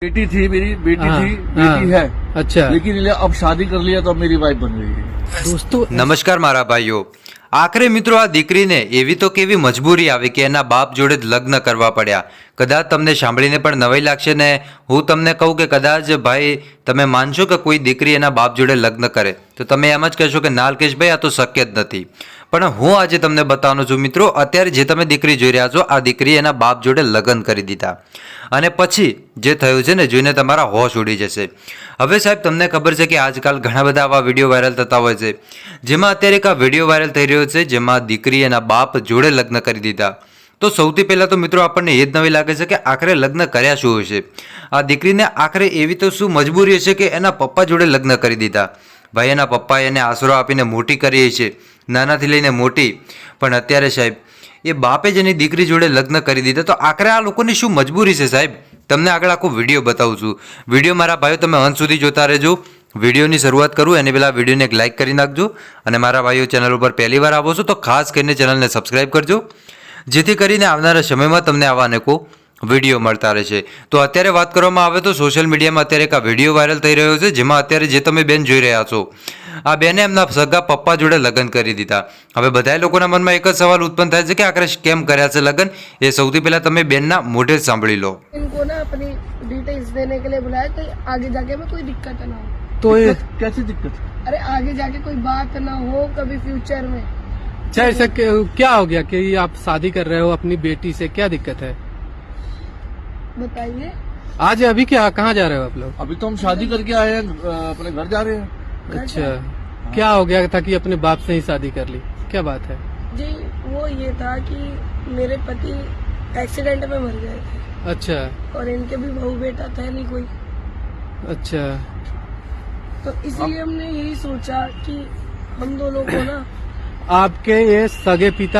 बेटी थी, मेरी बेटी हाँ, थी, हाँ, बेटी है। अच्छा लेकिन अब शादी कर लिया तो अब मेरी वाइफ बन गई है। दोस्तों નમસ્કાર મારા ભાઈઓ। આખરે મિત્રો આ દીકરીને એવી તો કેવી મજબૂરી આવી કે એના બાપ જોડે જ લગ્ન કરવા પડ્યા। કદાચ તમને સાંભળીને પણ નવાઈ લાગશે ને હું તમને કહું કે કદાચ ભાઈ તમે માનશો કે કોઈ દીકરી એના બાપ જોડે લગ્ન કરે તો તમે એમ જ કહેશો કે ના અલ્કેશભાઈ આ તો શક્ય જ નથી। પણ હું આજે તમને બતાવવાનો છું મિત્રો, અત્યારે જે તમે દીકરી જોઈ રહ્યા છો આ દીકરી એના બાપ જોડે લગ્ન કરી દીધા અને પછી જે થયું છે ને જોઈને તમારા હોશ ઉડી જશે। હવે સાહેબ તમને ખબર છે કે આજકાલ ઘણા બધા આવા વિડીયો વાયરલ થતા હોય છે, જેમાં અત્યારે એક આ વિડીયો વાયરલ થઈ રહ્યો છે જેમાં દીકરી એના બાપ જોડે લગ્ન કરી દીધા। તો સૌથી પહેલાં તો મિત્રો આપણને એ જ નવી લાગે છે કે આખરે લગ્ન કર્યા શું હશે? આ દીકરીને આખરે એવી તો શું મજબૂરી હશે કે એના પપ્પા જોડે લગ્ન કરી દીધા? ભાઈ એના પપ્પાએ એને આશરો આપીને મોટી કરી છે, નાનાથી લઈને મોટી, પણ અત્યારે સાહેબ એ બાપે જ એની દીકરી જોડે લગ્ન કરી દીધા। તો આખરે આ લોકોની શું મજબૂરી છે સાહેબ? તમને આગળ આખો વિડીયો બતાવું છું। વિડીયો મારા ભાઈઓ તમે અંત સુધી જોતા રહેજો। વિડીયોની શરૂઆત કરું એની પહેલાં વિડીયોને એક લાઇક કરી નાખજો અને મારા ભાઈઓ ચેનલ ઉપર પહેલી વાર આવો છો તો ખાસ કરીને ચેનલને સબસ્ક્રાઈબ કરજો, જેથી કરીને આવનારા સમયમાં તમને આવા અનેકો વિડીયો મળતા રહેશે। તો અત્યારે વાત કરવામાં આવે તો સોશિયલ મીડિયામાં અત્યારે એક આ વિડીયો વાયરલ થઈ રહ્યો છે જેમાં અત્યારે જે તમે બેન જોઈ રહ્યા છો આ બેને એમના સગા પપ્પા જોડે લગ્ન કરી દીધા। હવે બધા લોકોના મનમાં એક જ સવાલ ઉત્પન્ન થાય છે કે આખરે કેમ કર્યા છે લગ્ન? એ સૌથી પહેલા તમે બેનના મોઢે જ સાંભળી લો। इनको ना अपनी डिटेल्स देने के लिए बुलाया तो आगे जाके में कोई दिक्कत ना हो। तो ये कैसी दिक्कत? अरे आगे जाके कोई बात ना हो कभी फ्यूचर में। अच्छा ऐसा क्या हो गया कि आप शादी कर रहे हो अपनी बेटी से, क्या दिक्कत है? बताइए। आज अभी क्या कहाँ जा रहे हो आप लोग? अभी तो हम शादी करके आए हैं, अपने घर जा रहे हैं। अच्छा क्या हो गया था कि अपने बाप से ही शादी कर ली, क्या बात है? जी वो ये था कि मेरे पति एक्सीडेंट में मर गए थे अच्छा और इनके भी बहू बेटा था नहीं कोई, अच्छा तो इसलिए हमने यही सोचा कि हम दोनों को ना आपके ये सगे पिता